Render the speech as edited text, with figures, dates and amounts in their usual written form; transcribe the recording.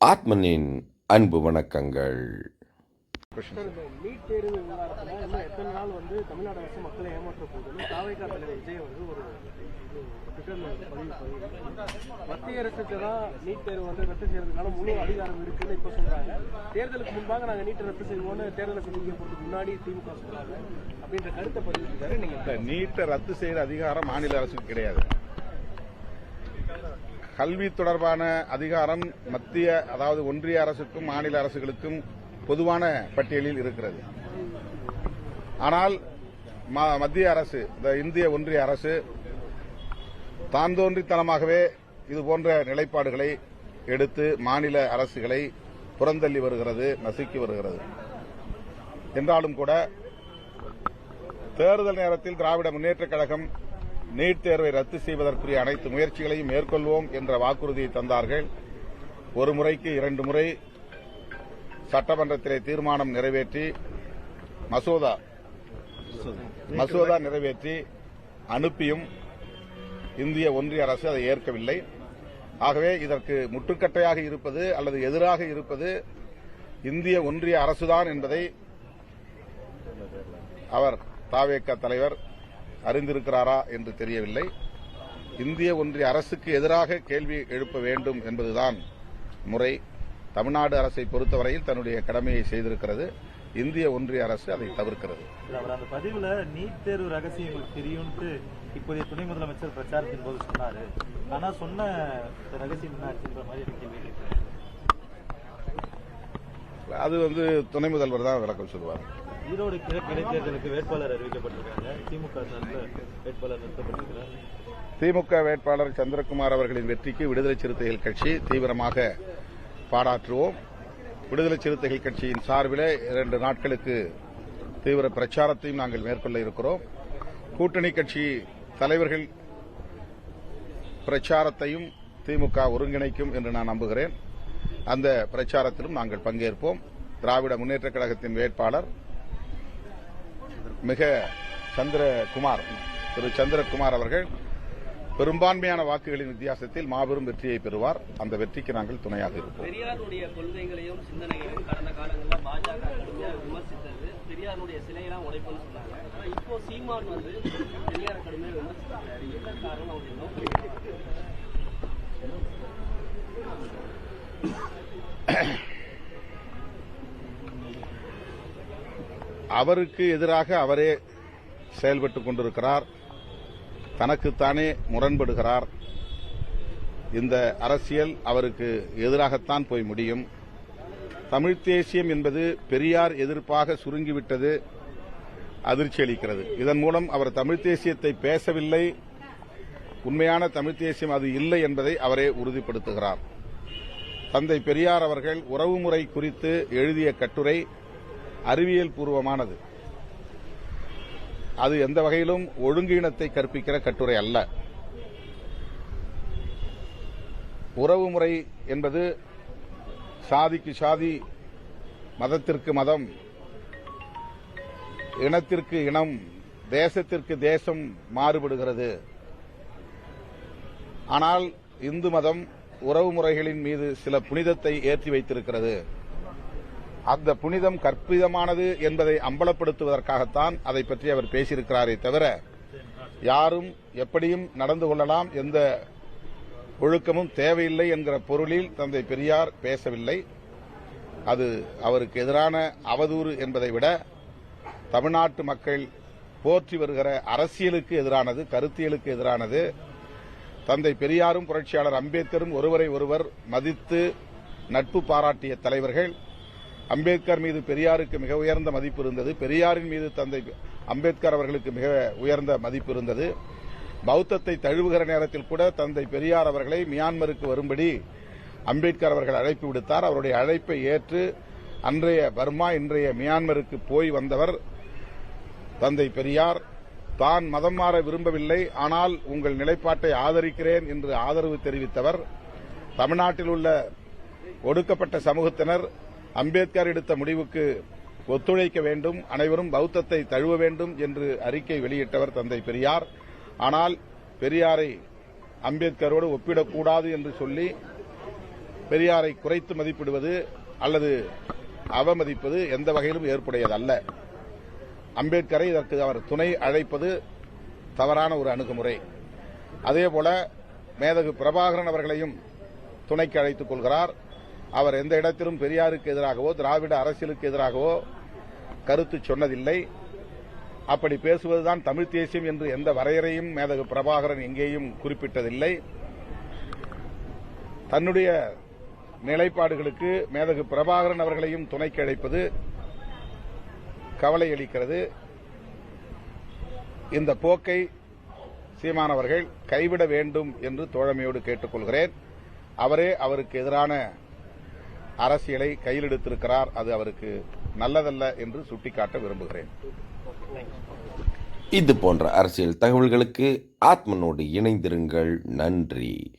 ஆத்மனின் அன்பு வணக்கங்கள். நீட் தேர்வு விவகாரத்தில் இன்னும் எத்தனை நாள் தமிழ்நாடு அரசு மக்களை ஏமாற்ற போகுதுன்னு தாவேகா தலைவர் விஜய் ஒரு ட்விட்டர் பதிவு மத்திய அரசுக்கு தான் நீட் தேர்வு ரத்து செய்யறதுக்கான முழு அதிகாரம் இருக்குன்னு இப்ப சொல்றாங்க. தேர்தலுக்கு முன்பாக நாங்கள் நீட்டை ரத்து செய்வோம்னு தேர்தலை சந்திக்க போறதுக்கு முன்னாடி திமுக சொல்றாங்க அப்படின்ற கருத்தை பதிவிட்டாரு. நீங்க நீட்டை ரத்து செய்யற அதிகாரம் மாநில அரசுக்கு கிடையாது. கல்வி தொடர்பான அதிகாரம் மத்திய, அதாவது ஒன்றிய அரசுக்கும் மாநில அரசுகளுக்கும் பொதுவான பட்டியலில் இருக்கிறது. ஆனால் மத்திய அரசு, இந்திய ஒன்றிய அரசு தான் தோன்றித்தனமாகவே இதுபோன்ற நிலைப்பாடுகளை எடுத்து மாநில அரசுகளை புறந்தள்ளி வருகிறது, நசுக்கி வருகிறது. என்றாலும் கூட தேர்தல் நேரத்தில் திராவிட முன்னேற்றக் கழகம் நீட் தேர்வை ரத்து செய்வதற்குரிய அனைத்து முயற்சிகளையும் மேற்கொள்வோம் என்ற வாக்குறுதியை தந்தார்கள். ஒரு முறைக்கு 2 முறை சட்டமன்றத்திலே தீர்மானம் நிறைவேற்றி மசோதா நிறைவேற்றி அனுப்பியும் இந்திய ஒன்றிய அரசு அதை ஏற்கவில்லை. ஆகவே இதற்கு முட்டுக்கட்டையாக இருப்பது அல்லது எதிராக இருப்பது இந்திய ஒன்றிய அரசுதான் என்பதை அவர் தாவேகா தலைவர் அறிந்திருக்கிறாரா என்று தெரியவில்லை. இந்திய ஒன்றிய அரசுக்கு எதிராக கேள்வி எழுப்ப வேண்டும் என்பதுதான் முறை. தமிழ்நாடு அரசை பொறுத்தவரையில் தன்னுடைய கடமையை செய்திருக்கிறது. இந்திய ஒன்றிய அரசு அதை தவிர்க்கிறது. அந்த பதிவுல நீட் தேர்வு ரகசியம் தெரியும்னு இப்போதைய துணை முதலமைச்சர் பிரச்சாரத்தின் போது சொன்னாரு. ஆனா சொன்ன ரகசியம் என்ன மாதிரி அது துணை முதல்வர் தான் விளக்கம் சொல்லுவார். ஈரோடு கிழக்கு இடைத்தேர்தலுக்கு வேட்பாளர் அறிவிக்கப்பட்டிருக்காங்க. திமுக சார்பில் வேட்பாளர் நிறுத்தப்பட்டிருக்கிறார். திமுக வேட்பாளர் சந்திரகுமார் அவர்களின் வெற்றிக்கு விடுதலை சிறுத்தைகள் கட்சி தீவிரமாக பாராட்டுவோம். விடுதலை சிறுத்தைகள் கட்சியின் சார்பில் 2 நாட்களுக்கு தீவிர பிரச்சாரத்தையும் நாங்கள் மேற்கொள்ள இருக்கிறோம். கூட்டணி கட்சி தலைவர்கள் பிரச்சாரத்தையும் திமுக ஒருங்கிணைக்கும் என்று நான் நம்புகிறேன். அந்த பிரச்சாரத்திலும் நாங்கள் பங்கேற்போம். திராவிட முன்னேற்றக் கழகத்தின் வேட்பாளர் திரு சந்திரகுமார் அவர்கள் பெரும்பான்மையான வாக்குகளின் வித்தியாசத்தில் மாபெரும் வெற்றியை பெறுவார். அந்த வெற்றிக்கு நாங்கள் துணையாக இருப்போம். பெரியாருடைய கொள்கைகளையும் சிந்தனைகளையும் கடந்த காலங்களில் பாஜக கடுமையாக விமர்சித்தது. பெரியாருடைய சிலையெல்லாம் உடைப்புன்னு சொன்னாங்க. ஆனால் இப்போ சீமான் பெரியாரை கடுமையாக விமர்சித்தாரு. என்ன காரணம் அப்படின்னா அவருக்கு எதிராக அவரே செயல்பட்டுக் கொண்டிருக்கிறார். தனக்குத்தானே முரண்படுகிறார். இந்த அரசியல் அவருக்கு எதிராகத்தான் போய் முடியும். தமிழ்த் தேசியம் என்பது பெரியார் எதிர்ப்பாக சுருங்கிவிட்டது, அதிர்ச்சி அளிக்கிறது. இதன் மூலம் அவர் தமிழ்த் தேசியத்தை பேசவில்லை, உண்மையான தமிழ்த் தேசியம் அது இல்லை என்பதை அவரே உறுதிப்படுத்துகிறார். தந்தை பெரியார் அவர்கள் உறவுமுறை குறித்து எழுதிய கட்டுரை அறிவியல் பூர்வமானது. அது எந்த வகையிலும் ஒழுங்கீனத்தை கற்பிக்கிற கட்டுரை அல்ல. உறவுமுறை என்பது சாதிக்கு சாதி, மதத்திற்கு மதம், இனத்திற்கு இனம், தேசத்திற்கு தேசம் மாறுபடுகிறது. ஆனால் இந்து மதம் உறவுமுறைகளின் மீது சில புனிதத்தை ஏற்றி வைத்திருக்கிறது. அந்த புனிதம் கற்பிதமானது என்பதை அம்பலப்படுத்துவதற்காகத்தான் அதை பற்றி அவர் பேசியிருக்கிறாரே தவிர யாரும் எப்படியும் நடந்து கொள்ளலாம், எந்த ஒழுக்கமும் தேவையில்லை என்கிற பொருளில் தந்தை பெரியார் பேசவில்லை. அது அவருக்கு எதிரான அவதூறு என்பதை விட தமிழ்நாட்டு மக்கள் போற்றி வருகிற அரசியலுக்கு எதிரானது, கருத்தியலுக்கு எதிரானது. தந்தை பெரியாரும் புரட்சியாளர் அம்பேத்கரும் ஒருவரை ஒருவர் மதித்து நட்பு பாராட்டிய தலைவர்கள். அம்பேத்கர் மீது பெரியாருக்கு மிக உயர்ந்த மதிப்பு இருந்தது. பெரியாரின் மீது தந்தை அம்பேத்கர் அவர்களுக்கு மிக உயர்ந்த மதிப்பு இருந்தது. பௌத்தத்தை தழுவுகிற நேரத்தில் கூட தந்தை பெரியார் அவர்களை மியான்மருக்கு வரும்படி அம்பேத்கர் அவர்கள் அழைப்பு விடுத்தார். அவருடைய அழைப்பை ஏற்று அன்றைய பர்மா, இன்றைய மியான்மருக்கு போய் வந்தவர் தந்தை பெரியார். தான் மதம் மாற விரும்பவில்லை, ஆனால் உங்கள் நிலைப்பாட்டை ஆதரிக்கிறேன் என்று ஆதரவு தெரிவித்தவர். தமிழ்நாட்டில் உள்ள ஒடுக்கப்பட்ட சமூகத்தினர் அம்பேத்கர் எடுத்த முடிவுக்கு ஒத்துழைக்க வேண்டும், அனைவரும் பௌத்தத்தை தழுவ வேண்டும் என்று அறிக்கை வெளியிட்டவர் தந்தை பெரியார். ஆனால் பெரியாரை அம்பேத்கரோடு ஒப்பிடக்கூடாது என்று சொல்லி பெரியாரை குறைத்து மதிப்பிடுவது அல்லது அவமதிப்பது எந்த வகையிலும் ஏற்புடையதல்ல. அம்பேத்கரை இதற்கு அவர் துணை அழைப்பது தவறான ஒரு அணுகுமுறை. அதேபோல மேதகு பிரபாகரன் அவர்களையும் துணைக்கு அழைத்துக் கொள்கிறார். அவர் எந்த இடத்திலும் பெரியாருக்கு எதிராகவோ திராவிட அரசியலுக்கு எதிராகவோ கருத்து சொன்னதில்லை. அப்படி பேசுவதுதான் தமிழ் தேசியம் என்று எந்த வரையறையும் மேதகு பிரபாகரன் எங்கேயும் குறிப்பிட்டதில்லை. தன்னுடைய நிலைப்பாடுகளுக்கு மேதகு பிரபாகரன் அவர்களையும் துணைக்கு அழைப்பது கவலை அளிக்கிறது. இந்த போக்கை சீமானவர்கள் கைவிட வேண்டும் என்று தோழமையோடு கேட்டுக்கொள்கிறேன். அவரே அவருக்கு எதிரான அரசியலை கையில் எடுத்திருக்கிறார். அது அவருக்கு நல்லதல்ல என்று சுட்டிக்காட்ட விரும்புகிறேன். இது போன்ற அரசியல் தகவல்களுக்கு ஆத்மனோடு இணைந்திருங்கள். நன்றி.